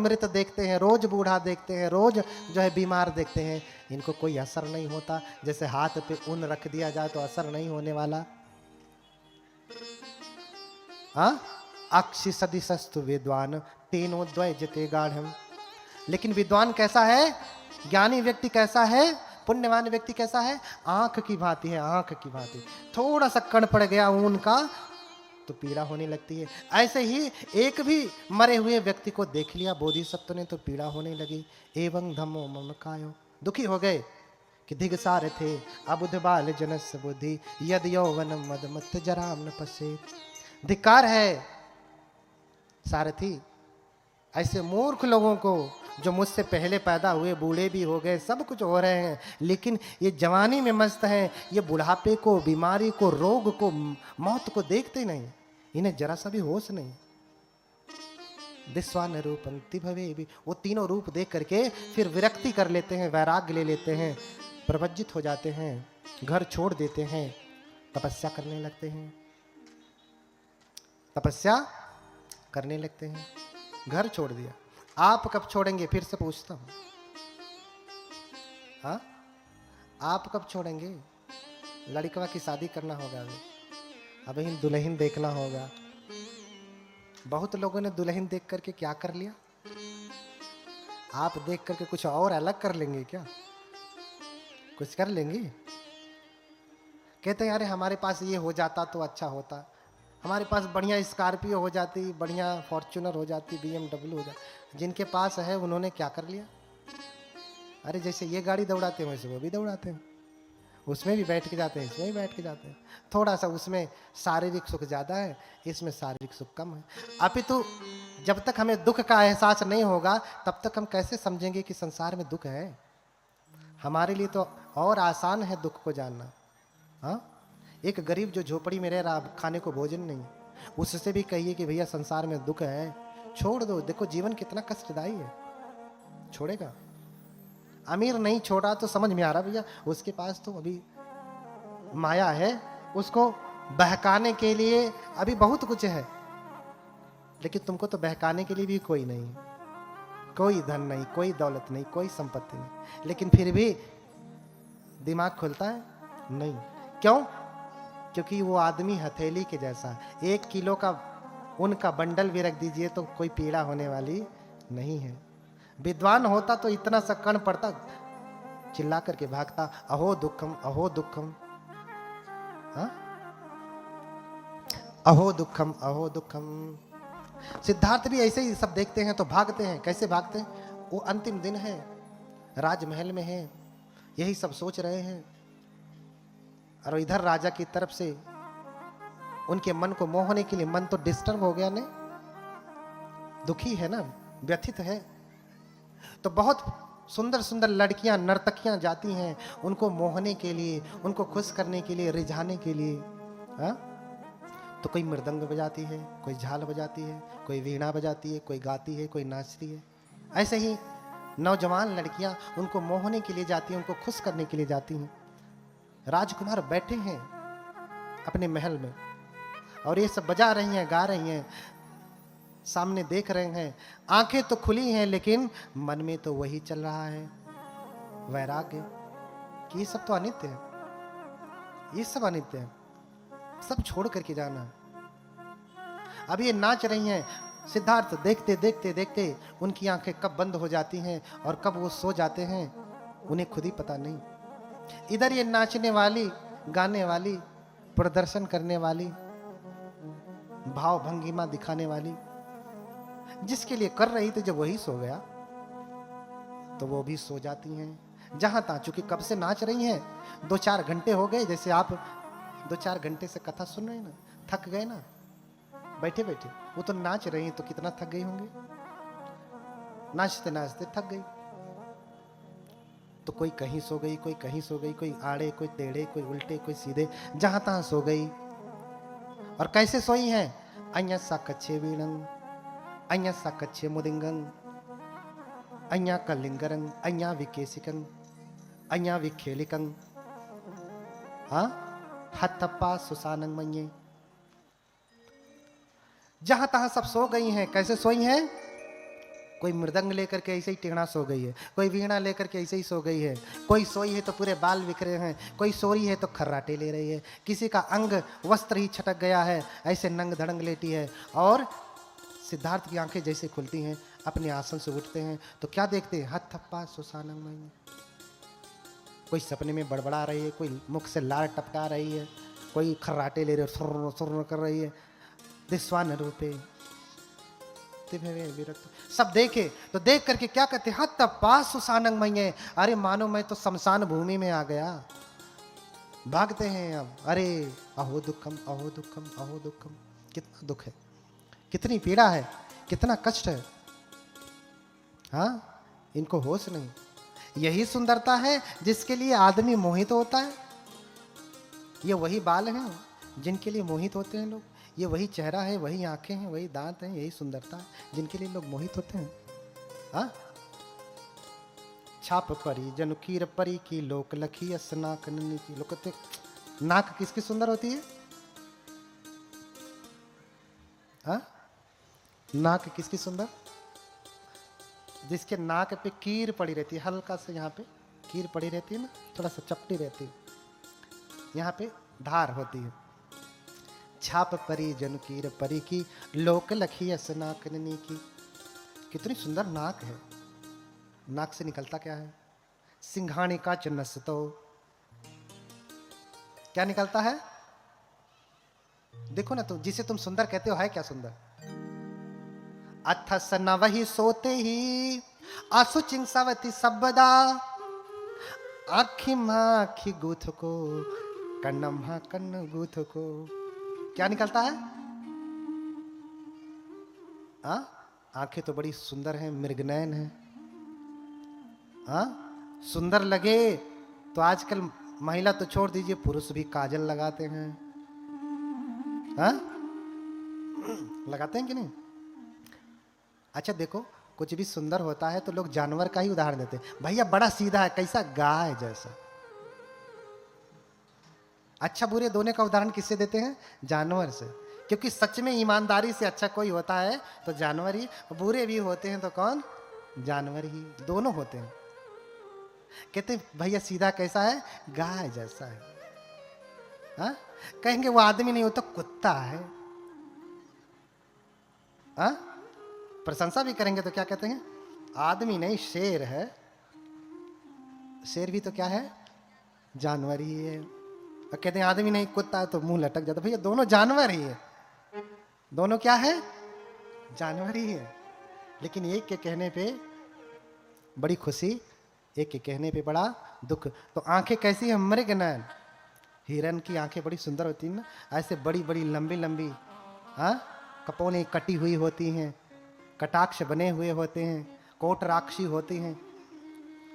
मृत देखते हैं, रोज बूढ़ा देखते हैं, रोज जो है बीमार देखते हैं, इनको कोई असर नहीं होता। जैसे हाथ पे ऊन रख दिया जाए तो असर नहीं होने वाला। हाँ, अक्षि सदिशस्तु विद्वान तेनो द्वैजते गाढ़म। लेकिन विद्वान कैसा है, ज्ञानी व्यक्ति कैसा है, पुण्यवान व्यक्ति कैसा है, आंख की भांति है, आंख की भांति। थोड़ा सा कण पड़ गया ऊन का तो पीड़ा होने लगती है। ऐसे ही एक भी मरे हुए व्यक्ति को देख लिया बोधिसत्व ने तो पीड़ा होने लगी। एवं धम्मो मम कायो, दुखी हो गए कि धिगसार थे अबुध बाल जनस बुद्धि यद यौवन मद मत जराम न पसे। धिक्कार है सारथी ऐसे मूर्ख लोगों को जो मुझसे पहले पैदा हुए, बूढ़े भी हो गए, सब कुछ हो रहे हैं, लेकिन ये जवानी में मस्त हैं, ये बुढ़ापे को, बीमारी को, रोग को, मौत को देखते नहीं, इन्हें जरा सा भी होश नहीं। दिस्वान रूपंति भवे भी, वो तीनों रूप देख करके फिर विरक्ति कर लेते हैं, वैराग्य ले लेते हैं, प्रवज्जित हो जाते हैं, घर छोड़ देते हैं, तपस्या करने लगते हैं, तपस्या करने लगते हैं। घर छोड़ दिया, आप कब छोड़ेंगे, फिर से पूछता हूं। हाँ, आप कब छोड़ेंगे? लड़कवा की शादी करना होगा, अभी दुल्हन देखना होगा। बहुत लोगों ने दुल्हन देख करके क्या कर लिया, आप देख करके कुछ और अलग कर लेंगे क्या? कुछ कर लेंगे? कहते हैं अरे हमारे पास ये हो जाता तो अच्छा होता, हमारे पास बढ़िया स्कॉर्पियो हो जाती, बढ़िया फॉर्च्यूनर हो जाती, BMW हो जाती। जिनके पास है उन्होंने क्या कर लिया? अरे जैसे ये गाड़ी दौड़ाते हैं वैसे वो भी दौड़ाते हैं, उसमें भी बैठ के जाते हैं, इसमें भी बैठ के जाते हैं। थोड़ा सा उसमें शारीरिक सुख ज़्यादा है, इसमें शारीरिक सुख कम है। अपितु जब तक हमें दुख का एहसास नहीं होगा तब तक हम कैसे समझेंगे कि संसार में दुख है। हमारे लिए तो और आसान है दुख को जानना। हाँ, एक गरीब जो झोपड़ी में रह रहा, खाने को भोजन नहीं, उससे भी कहिए कि भैया संसार में दुख है, छोड़ दो, देखो जीवन कितना कष्टदायी है, छोड़ेगा? अमीर नहीं छोड़ा तो समझ में आ रहा भैया उसके पास तो अभी माया है, उसको बहकाने के लिए अभी बहुत कुछ है, लेकिन तुमको तो बहकाने के लिए भी कोई नहीं, कोई धन नहीं, कोई दौलत नहीं, कोई संपत्ति नहीं, लेकिन फिर भी दिमाग खुलता है नहीं। क्यों? क्योंकि वो आदमी हथेली के जैसा, 1 किलो का उनका बंडल भी रख दीजिए तो कोई पीड़ा होने वाली नहीं है। विद्वान होता तो इतना सा कण पड़ता, चिल्ला करके भागता, अहो दुखम, अहो दुखम, हाँ? अहो दुखम, अहो दुखम। सिद्धार्थ भी ऐसे ही सब देखते हैं तो भागते हैं। कैसे भागते हैं? वो अंतिम दिन है, राजमहल में है, यही सब सोच रहे हैं, और इधर राजा की तरफ से उनके मन को मोहने के लिए, मन तो डिस्टर्ब हो गया नहीं, दुखी है ना, व्यथित है, तो बहुत सुंदर सुंदर लड़कियां, नर्तकियां जाती हैं उनको मोहने के लिए, उनको खुश करने के लिए, रिझाने के लिए। हाँ, तो कोई मृदंग बजाती है, कोई झाल बजाती है, कोई वीणा बजाती है, कोई गाती है, कोई नाचती है। ऐसे ही नौजवान लड़कियां उनको मोहने के लिए जाती हैं, उनको खुश करने के लिए जाती हैं। राजकुमार बैठे हैं अपने महल में और ये सब बजा रही हैं, गा रही हैं, सामने देख रहे हैं, आंखें तो खुली हैं लेकिन मन में तो वही चल रहा है, वैराग्य कि ये सब तो अनित्य है, ये सब अनित्य है, सब छोड़ करके जाना। अब ये नाच रही हैं, सिद्धार्थ देखते देखते देखते उनकी आंखें कब बंद हो जाती हैं और कब वो सो जाते हैं उन्हें खुद ही पता नहीं। इधर ये नाचने वाली, गाने वाली, प्रदर्शन करने वाली, भाव भंगिमा दिखाने वाली, जिसके लिए कर रही थी, जब वही सो गया तो वो भी सो जाती हैं जहां तहां। चूंकि कब से नाच रही हैं, 2-4 घंटे हो गए, जैसे आप 2-4 घंटे से कथा सुन रहे हैं ना, थक गए ना बैठे बैठे, वो तो नाच रही हैं तो कितना थक गई होंगे, नाचते नाचते थक गई। तो कोई कहीं सो गई, कोई कहीं सो गई, कोई आड़े, कोई टेढ़े, कोई उल्टे, कोई सीधे, जहां तहां सो गई। और कैसे सोई हैं? अඤ्ञ सा कच्छे वीणं, अඤ्ञ सा कच्छे मुदिंगं, अඤ्ञ कलिंगरं, अඤ्ञ विकेसिकं, अඤ्ञ विखेलिकं, हाँ, हथप्पा सुसानं मन्ये। जहां तहां सब सो गई हैं। कैसे सोई हैं? कोई मृदंग लेकर के ऐसे ही टेढ़ा सो गई है, कोई वीणा लेकर के ऐसे ही सो गई है, कोई सोई है तो पूरे बाल बिखरे हैं, कोई सोई है तो खर्राटे ले रही है, किसी का अंग वस्त्र ही छटक गया है, ऐसे नंग धड़ंग लेटी है। और सिद्धार्थ की आंखें जैसे खुलती हैं, अपने आसन से उठते हैं तो क्या देखते हैं? हथ थप्पा सुसानंग मई। कोई सपने में बड़बड़ा रही है, कोई मुख से लार टपका रही है, कोई खर्राटे ले रही है, सुर सुर कर रही है। दिस्वान रूपे सब देखे तो देख करके क्या कहते? हथ थप्पा सुसानंग मई। अरे मानो मैं तो शमशान भूमि में आ गया। भागते हैं अब, अरे अहो दुखम अहो दुखम अहो दुखम। कितना दुख है, कितनी पीड़ा है, कितना कष्ट है। हाँ, इनको होश नहीं। यही सुंदरता है जिसके लिए आदमी मोहित होता है। ये वही बाल हैं जिनके लिए मोहित होते हैं लोग, ये वही चेहरा है, वही आंखें हैं, वही दांत हैं, यही सुंदरता है जिनके लिए लोग मोहित होते हैं। हाँ, छाप परी जनुकीर परी की लोक लखी नाक नन्ही की। लोग कहते नाक किसकी सुंदर होती है? हाँ, नाक किसकी सुंदर? जिसके नाक पे कीर पड़ी रहती है, हल्का से यहाँ पे कीर पड़ी रहती है ना, थोड़ा सा चपटी रहती है, यहाँ पे धार होती है। छाप परी जनुकीर परी की लोक लखी नाक नन्ही की। कितनी सुंदर नाक है। नाक से निकलता क्या है? सिंघाणी का चनस। तो क्या निकलता है? देखो ना, तो जिसे तुम सुंदर कहते हो है क्या सुंदर? अथस न वही सोते ही आंसू चिंसावती सबदा। आखी माखी गूथ को कन्नम्हा कन्न गूथ को। क्या निकलता है? आंखें तो बड़ी सुंदर हैं, मृगनयन है। सुंदर लगे तो आजकल महिला तो छोड़ दीजिए, पुरुष भी काजल लगाते हैं। लगाते हैं कि नहीं? अच्छा देखो, कुछ भी सुंदर होता है तो लोग जानवर का ही उदाहरण देते हैं। भैया बड़ा सीधा है, कैसा? गाय जैसा। अच्छा बुरे दोनों का उदाहरण किससे देते हैं? जानवर से। क्योंकि सच में ईमानदारी से अच्छा कोई होता है तो जानवर ही, बुरे भी होते हैं तो कौन? जानवर ही। दोनों होते हैं। कहते भैया सीधा कैसा है? गाय जैसा है। हाँ, कहेंगे वो आदमी नहीं, वो तो कुत्ता है। हाँ, प्रशंसा भी करेंगे तो क्या कहते हैं? आदमी नहीं, शेर है। शेर भी तो क्या है? जानवर ही है। और कहते हैं आदमी नहीं कुत्ता है, तो मुंह लटक जाता। भैया दोनों जानवर ही है। दोनों क्या है? जानवर ही है। लेकिन एक के कहने पे बड़ी खुशी, एक के कहने पे बड़ा दुख। तो आंखें कैसी है? मृगनयन। हिरन की आंखें बड़ी सुंदर होती हैं ना, ऐसे बड़ी बड़ी लंबी लंबी, कपोने कटी हुई होती हैं, कटाक्ष बने हुए होते हैं, कोट राक्षी होती हैं,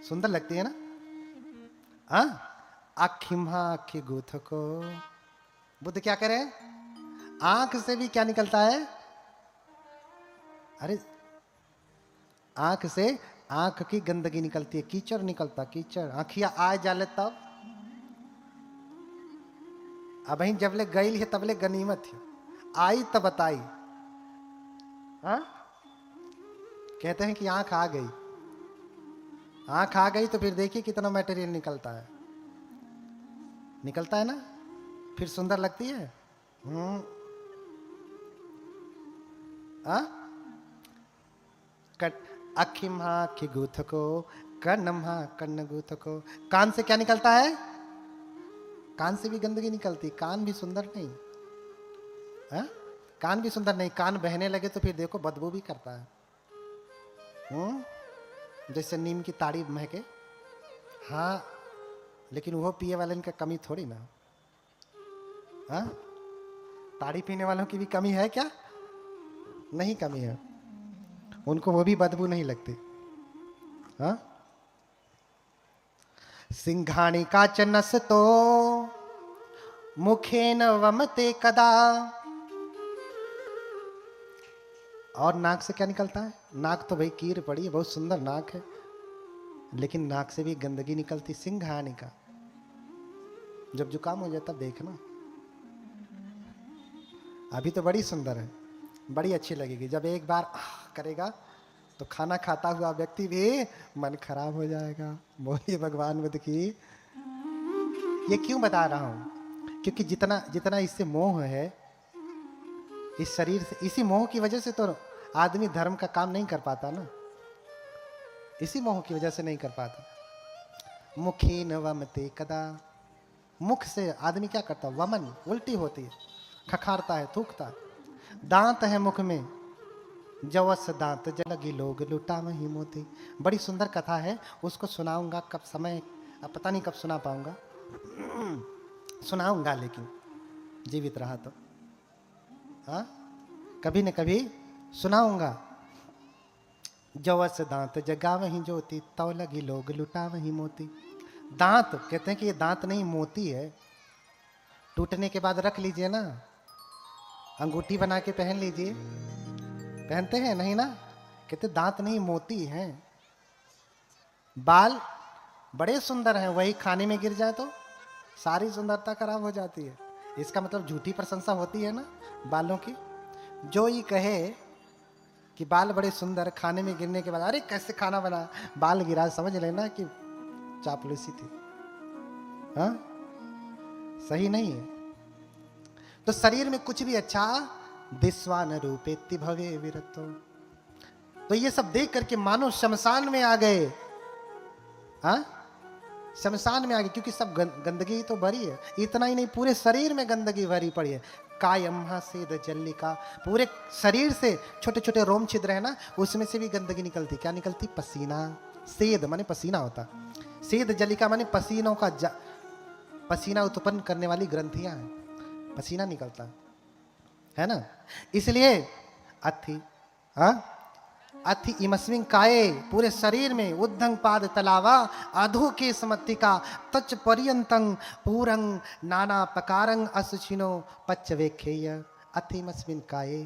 सुंदर लगती है ना। आखिम्हा आखी गूथ को। बुद्ध क्या करे? आंख से भी क्या निकलता है? अरे आंख से आंख की गंदगी निकलती है, कीचड़ निकलता, कीचड़। आंखिया आए जाले तब, अब जब ले गई है तब ले गनीमत है, आई तब बताई। कहते हैं कि आंख आ गई। आंख आ गई तो फिर देखिए कितना मटेरियल निकलता है। निकलता है ना, फिर सुंदर लगती है। अखिम्हा आखी गूथ को कन्नम्हा कन्न गूथ को। कान से क्या निकलता है? कान से भी गंदगी निकलती। कान भी सुंदर नहीं। कान भी सुंदर नहीं। कान बहने लगे तो फिर देखो बदबू भी करता है। जैसे नीम की ताड़ी महके। हाँ, लेकिन वो पिए वाले का कमी थोड़ी ना। ताड़ी पीने वालों की भी कमी है क्या? नहीं कमी है, उनको वो भी बदबू नहीं लगती। सिंघाणी का चनस तो मुखे न वमते कदा। और नाक से क्या निकलता है? नाक तो भाई कीर पड़ी है, बहुत सुंदर नाक है, लेकिन नाक से भी गंदगी निकलती। सिंघाणी का, जब जुकाम हो जाता देखना। अभी तो बड़ी सुंदर है, बड़ी अच्छी लगेगी। जब एक बार करेगा तो खाना खाता हुआ व्यक्ति भी मन खराब हो जाएगा। बोलिए भगवान बुद्ध की। ये क्यों बता रहा हूं? क्योंकि जितना जितना इससे मोह है, इस शरीर से, इसी मोह की वजह से तो आदमी धर्म का काम नहीं कर पाता ना। इसी मोह की वजह से नहीं कर पाता। मुखी न वमते कदा, मुख से आदमी क्या करता? वमन, उल्टी होती है, खखारता है, थूकता है। दांत है मुख में, जवस दांत जलगी लोग लुटा वही मोती। बड़ी सुंदर कथा है, उसको सुनाऊंगा कब समय, अब पता नहीं कब सुना पाऊंगा। सुनाऊंगा लेकिन जीवित रहा तो, हाँ, कभी न कभी सुनाऊंगा। जवस दांत जगा वही ज्योति, तव लगी लोग लुटा वही मोती। दांत, कहते हैं कि ये दांत नहीं मोती है। टूटने के बाद रख लीजिए ना, अंगूठी बना के पहन लीजिए। पहनते हैं नहीं ना? कहते दांत नहीं मोती हैं। बाल बड़े सुंदर हैं, वही खाने में गिर जाए तो सारी सुंदरता खराब हो जाती है। इसका मतलब झूठी प्रशंसा होती है ना बालों की। जो ये कहे कि बाल बड़े सुंदर, खाने में गिरने के बाद अरे कैसे खाना बना, बाल गिरा, समझ लेना कि चापलूसी थी। हाँ, सही नहीं है। तो शरीर में कुछ भी अच्छा, दिस्वान रूपेति भवे विरतो। तो ये सब देख करके मानो शमशान में आ गए। हाँ, शमशान में आ गए, क्योंकि सब गंदगी तो भरी है। इतना ही नहीं, पूरे शरीर में गंदगी भरी पड़ी है। कायम सेद जल्लिका, पूरे शरीर से छोटे छोटे रोम छिद्र है ना, उसमें से भी गंदगी निकलती। क्या निकलती? पसीना। सेद माने पसीना होता, सेद जलिका माने पसीनों का पसीना उत्पन्न करने वाली ग्रंथियां हैं, पसीना निकलता है ना। इसलिए अथि, हाँ, अथि इमस्मिन काये, पूरे शरीर में उद्धंग पाद तलावा अधो के समत्तिका तच पर्यंतं पूरंग नाना प्रकारंग असुचिनो पच्च वेखेय। अथि इमस्मिन काये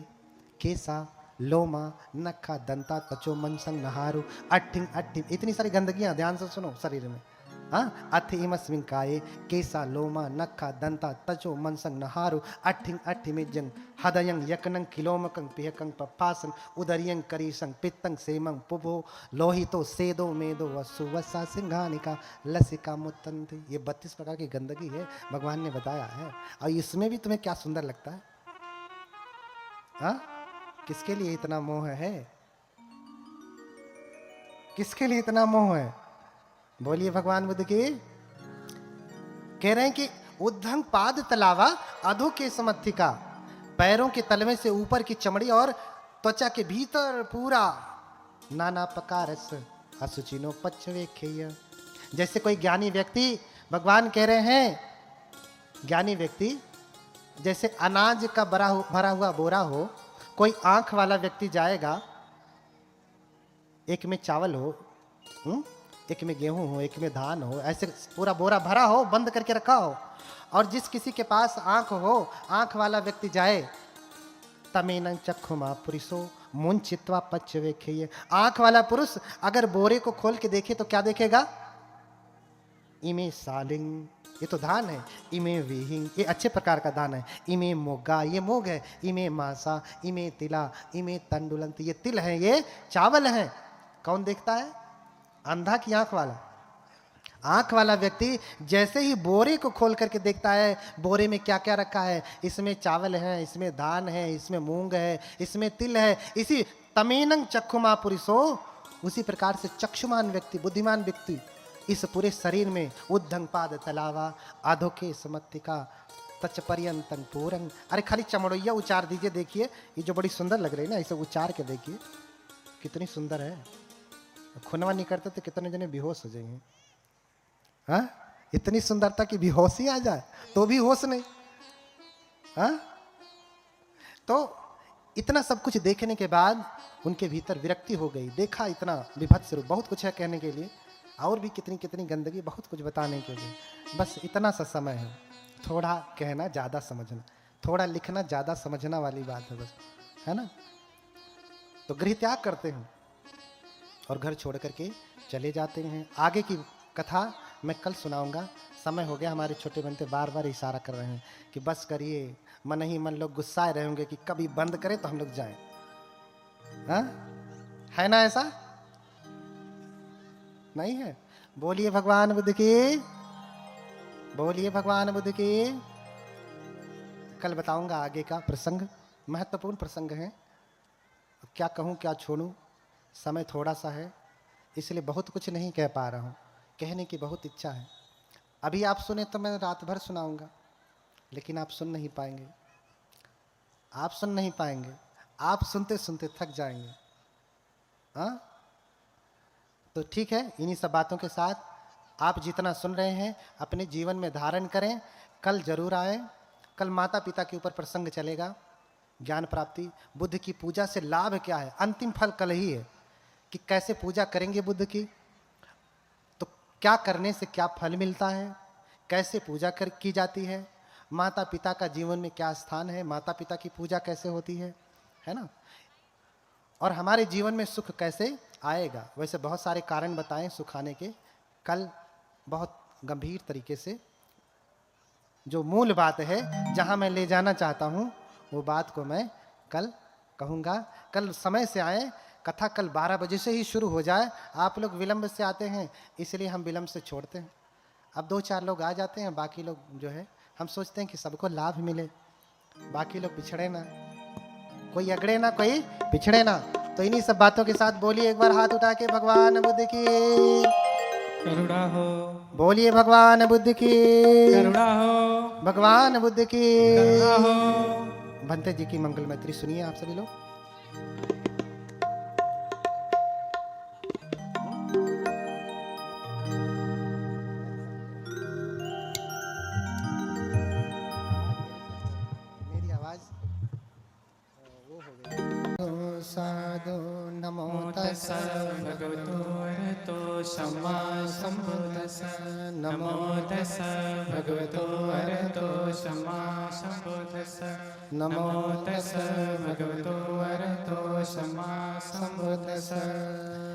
केसा लोमा नखा दंता त्वचो मनसंग नहारु अट्ठिंग अट्ठिंग, इतनी सारी गंदगियां, ध्यान से सुनो शरीर में। हाँ, अथि इमस्मिन काये केसा लोमा नखा दंता त्वचो मनसंग नहारु अट्ठिंग अट्ठिमिजंग हदयंग यकनंग किलोमकंग पिहकंग पपासंग उदरियंग करीसंग पित्तंग सेमंग पुभो लोहितो सेदो मेदो वसुवसा सिंघानिका लसिका मुत्तंति। ये 32 प्रकार की गंदगी है, भगवान ने बताया है। और इसमें भी तुम्हें क्या सुंदर लगता है? हाँ, किसके लिए इतना मोह है? किसके लिए इतना मोह है? बोलिए भगवान बुद्ध की। कह रहे हैं कि उद्धंग पाद तलावा अधो के समत्थिका, पैरों के तलवे से ऊपर की चमड़ी और त्वचा के भीतर पूरा नाना प्रकारस असुचिनो पच्छवेखेय। जैसे कोई ज्ञानी व्यक्ति, भगवान कह रहे हैं ज्ञानी व्यक्ति जैसे अनाज का भरा हुआ बोरा हो, कोई आंख वाला व्यक्ति जाएगा, एक में चावल हो, एक में गेहूं हो, एक में धान हो, ऐसे पूरा बोरा भरा हो, बंद करके रखा हो, और जिस किसी के पास आंख हो, आंख वाला व्यक्ति जाए, तमेनं चक्षुमा पुरुषो मुंचित्वा पच्चवेखेय। आंख वाला पुरुष अगर बोरे को खोल के देखे तो क्या देखेगा? इमे सालिंग, ये तो धान है। इमे विहिंग, ये अच्छे प्रकार का धान है। इमे मोगा, ये मोग है। इमे मासा, इमे तिला, इमे तंडुलंत, ये तिल है, ये चावल है। कौन देखता है? अंधा की आंख वाला। आंख वाला व्यक्ति जैसे ही बोरे को खोल करके देखता है, बोरे में क्या क्या रखा है, इसमें चावल है, इसमें धान है, इसमें मूंग है, इसमें तिल है, इसी तमेनं चक्षुमा पुरुषो, उसी प्रकार से चक्षुमान व्यक्ति, बुद्धिमान व्यक्ति इस पूरे शरीर में उद्धंग पाद तलावा अधोके समत्तिका तच पर्यंतं पूरंग। अरे खाली चमड़ैया उचार दीजिए, देखिए ये जो बड़ी सुंदर लग रही है ना, इसे उचार के देखिए कितनी सुंदर है। खुनवा नहीं करते तो कितने जने बेहोश हो जाएंगे। हाँ, इतनी सुंदरता की बेहोशी आ जाए तो भी होश नहीं। हाँ, तो इतना सब कुछ देखने के बाद उनके भीतर विरक्ति हो गई। देखा इतना विभत्स रूप, बहुत कुछ है कहने के लिए, और भी कितनी कितनी गंदगी, बहुत कुछ बताने के लिए। बस इतना सा समय है, थोड़ा कहना ज़्यादा समझना, थोड़ा लिखना ज़्यादा समझना वाली बात है बस, है ना। तो गृह त्याग करते हैं और घर छोड़ करके चले जाते हैं। आगे की कथा मैं कल सुनाऊंगा। समय हो गया, हमारे छोटे बनते बार बार इशारा कर रहे हैं कि बस करिए। मन ही मन लोग गुस्साए रहे होंगे कि कभी बंद करें तो हम लोग जाएं। हाँ, है ना ऐसा? नहीं है? बोलिए भगवान बुद्ध की, बोलिए भगवान बुद्ध की। कल बताऊंगा आगे का प्रसंग, महत्वपूर्ण प्रसंग है। क्या कहूं क्या छोड़ूं, समय थोड़ा सा है, इसलिए बहुत कुछ नहीं कह पा रहा हूं। कहने की बहुत इच्छा है। अभी आप सुने तो मैं रात भर सुनाऊंगा, लेकिन आप सुन नहीं पाएंगे। आप सुन नहीं पाएंगे, आप सुनते सुनते थक जाएंगे। हाँ, तो ठीक है, इन्हीं सब बातों के साथ आप जितना सुन रहे हैं अपने जीवन में धारण करें। कल जरूर आए। कल माता पिता के ऊपर प्रसंग चलेगा, ज्ञान प्राप्ति। बुद्ध की पूजा से लाभ क्या है, अंतिम फल कल ही है कि कैसे पूजा करेंगे बुद्ध की, तो क्या करने से क्या फल मिलता है, कैसे पूजा की जाती है, माता पिता का जीवन में क्या स्थान है, माता पिता की पूजा कैसे होती है ना, और हमारे जीवन में सुख कैसे आएगा। वैसे बहुत सारे कारण बताएं सुख आने के। कल बहुत गंभीर तरीके से जो मूल बात है, जहां मैं ले जाना चाहता हूं, वो बात को मैं कल कहूंगा। कल समय से आए। कथा कल 12 बजे से ही शुरू हो जाए। आप लोग विलंब से आते हैं, इसलिए हम विलंब से छोड़ते हैं। अब 2-4 लोग आ जाते हैं, बाकी लोग जो है हम सोचते हैं कि सबको लाभ मिले, बाकी लोग पिछड़े ना, कोई अगड़े ना, कोई पिछड़े ना। तो इन्हीं सब बातों के साथ बोलिए एक बार हाथ उठा के भगवान बुद्ध की करुणा हो। बोलिए भगवान बुद्ध की करुणा हो। भगवान बुद्ध की करुणा हो। भंते जी की मंगल मैत्री सुनिए आप सभी लोग। मेरी आवाज वो हो गई। साधु नमो तस्सै भगवतो अरहतो सम्मा सम्बुद्दस्स। नमो तस्सै भगवतो अरहतो सम्मा सम्बुद्दस्स। नमो तस्सै भगवतो अरहतो सम्मा सम्बुद्दस्स।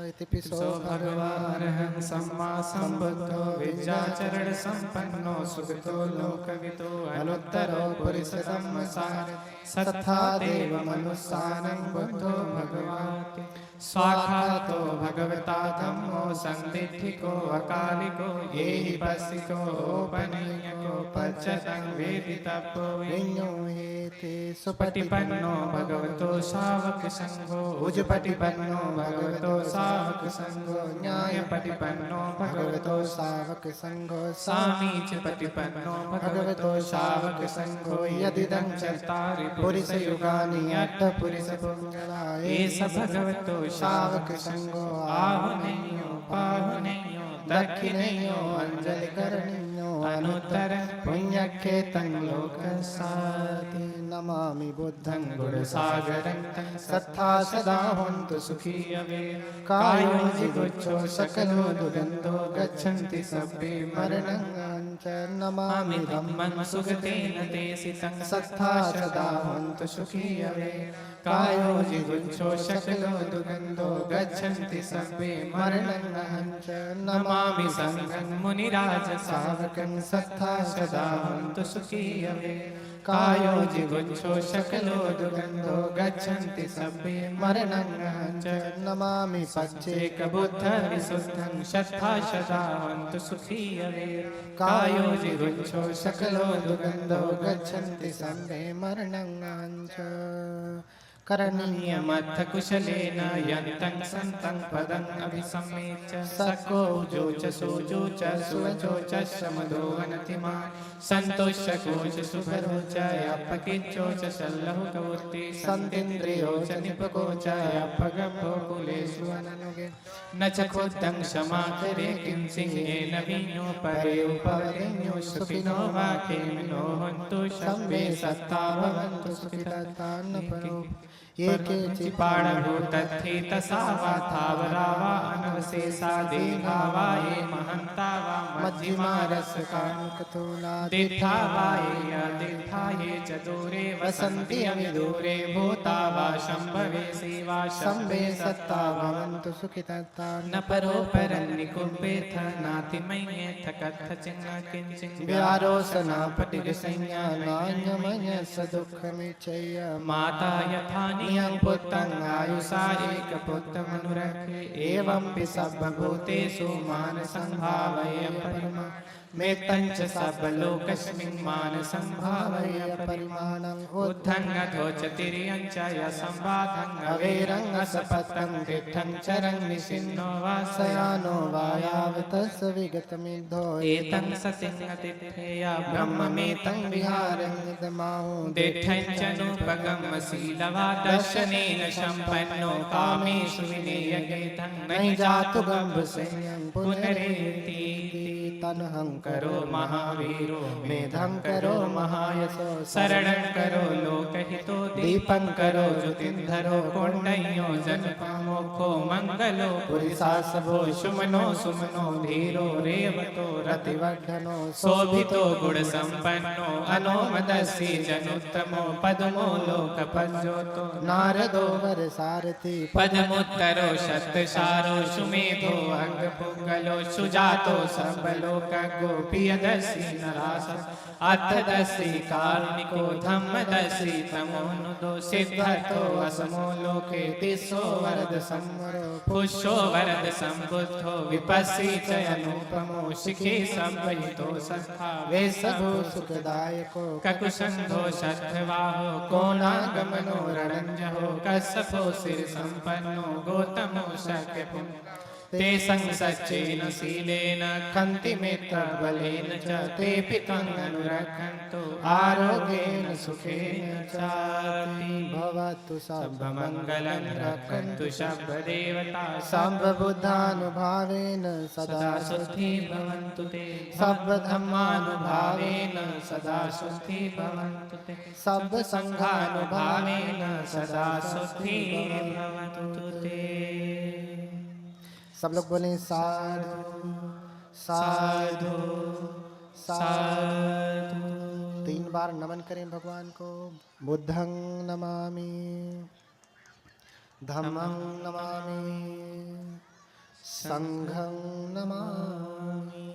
इति पिसो सो भगवानः सम्मा सम्बुद्धो विद्याचरण संपन्नो सुखतो लोकवितो अनुत्तरो पुरुषोत्तमसार सत्था देव मनुस्सानं बुद्धो भगवाति स्वाखातो भगवता धम्मो संदिठिको अकालिको ये हि पस्सिको ओपनीयको पच्चतं वेदितव्यो विඤ्ञो हेते सुपटिपन्नो भगवतो शावक संघो उजुपटिपन्नो भगवतो शावक संघो न्यायपटिपन्नो भगवतो शावक संघो सामीच पटिपन्नो भगवतो शावक संघो यदिदं चत्तारि पुरुष युगानि अट्ठ पुरुष पुंगलाए एष भगवतो शावक संघो आहुनेयो पाहुनेयो दक्षिणेयो अंजलि करणीयो अनुत्तर पुण्यक्षेत्रं लोकसाति नमामि बुद्धं गुरुसागरं सत्था सदा हन्तु सुखी अवे कायो जिगुच्छो सकलो दुगन्धो गच्छन्ति सभ्ये मरणं च नमामि धम्मं सुगतेन देशितं सत्था सदा हन्तु सुखी अवे कायो जिगुच्छो सकलो दुगन्धो गच्छन्ति सभ्ये मरणं च नमामि संघं मुनिराज सावकं सत्था सदा हन्तु सुखी अवे कायो जिगुच्छो सकलो दुगन्धो गच्छन्ति सभ्ये मरणं च नमामि पच्चेक बुद्ध विशुद्धं सत्था सदा हन्तु सुखी अवे कायो जिगुच्छो सकलो दुगन्धो गच्छन्ति सभ्ये मरणं च करणीयमथ कुशलेन यन्तं सन्तं पदम् अभिसम्मेच्य सको ऊजोच सोजोच सुवचोच समदो वनतिमा सन्तोषकोच सुभरोच अपकिच्चोच सल्लहुकवृत्ति सन्तीन्द्रियोच निपकोच अपगम्भो कुलेषु अननुगे न च क्रुद्धं क्षमाकरे किं सिंहेन विඤ्ञो परे उपवरेण्यो सुखिनो वा केमिनो हन्तु शम्भे सत्ता भवन्तु सुखितान् परो ये केचित् पाणभूतत्थि तसा वा थावरा वा भाव से सादे भावाये महंता वा मध्यमा रस का दिठावाये अदिठाये च दूरे वसन्ति अविदूरे भूता वा शम्भवे सेवा शम्भे सत्ता भवन्तु सुखितत्ता न परो परन्निकुम्भेथ नातिमय्येथ कथचिन्न किञ्चिन् व्यारोसना पटिक संज्ञा नान्यमय सदुःखमिचय्य माता यथा नियं पुत्रं आयुषा एक पुत्रमनुरक्षे एवं सर्वभूतेषु मान संभावय परिमा मेत्तञ्च सर्वलोकस्मिन् मान संभावय परिमाणं उद्धं अधोच तिर्यं च यसंवादं अवेरं असपतं दिठं चरं निसिन्नो वासयानो वायावतस विगतमिद्धो एतं सतिं अतिथेया ब्रह्ममेतं विहारं निदमाहो दिठं च नोपगम शीलवा दर्शनेन सम्पन्नो कामेषु विनियगेतं नहि जातु गम्भसंयं पुनरेति तनहं करो महावीरो मेधं करो महायशो शरणं करो लोकहितो दीपं करो ज्योतिन्धरो कोण्डयो जनपामोखो मंगलो पुरिसासभो सुमनो सुमनो धीरो रेवतो रतिवर्धनो शोभितो गुण संपन्नो अनोमदसी जनुत्तमो पद्मो लोकपज्योतो नारदो वरसारथि पद्मोत्तरो शतसारो सुमेधो अंगपुंगलो सुजातो सर्वलोक गोपीयदर्शी नरास अर्थदर्शी कारुणिको धम्मदर्शी तमोनुदो सिद्धतो असमो लोके तिस्सो वरद संवरो पुष्यो वरद संबुद्धो विपस्सी च अनुपमो शिखे संपयितो सत्था वेशभो सुखदायको ककुशंधो शतवाहो कोणागमनो रणञ्जहो कश्यपो सिर संपन्नो गौतमो शक्यपुं ते संसच्चेन शीलेन खन्ति मित्रबलेन च तेऽपि त्वं अनुरक्षन्तु आरोग्येन सुखेन चापि भवतु सर्वमङ्गलं रक्षन्तु सर्वदेवता सर्वबुद्धानुभावेन सदा शुद्धि भवन्तु ते सर्वधर्मानुभावेन सदा शुद्धि भवन्तु ते सर्वसङ्घानुभावेन सदा शुद्धि भवन्तु ते। सब लोग बोलें साधु साधु साधु। 3 बार नमन करें भगवान को। बुद्धं नमामि, धम्मं नमामि, संघं नमामि,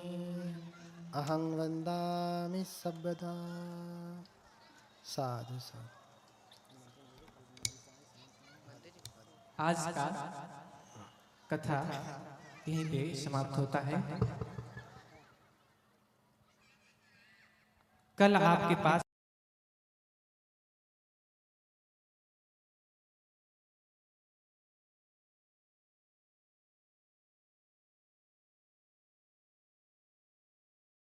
अहं वन्दामि सर्वदा। साधु साधु। आज का कथा यहीं पे समाप्त होता है। कल आपके पास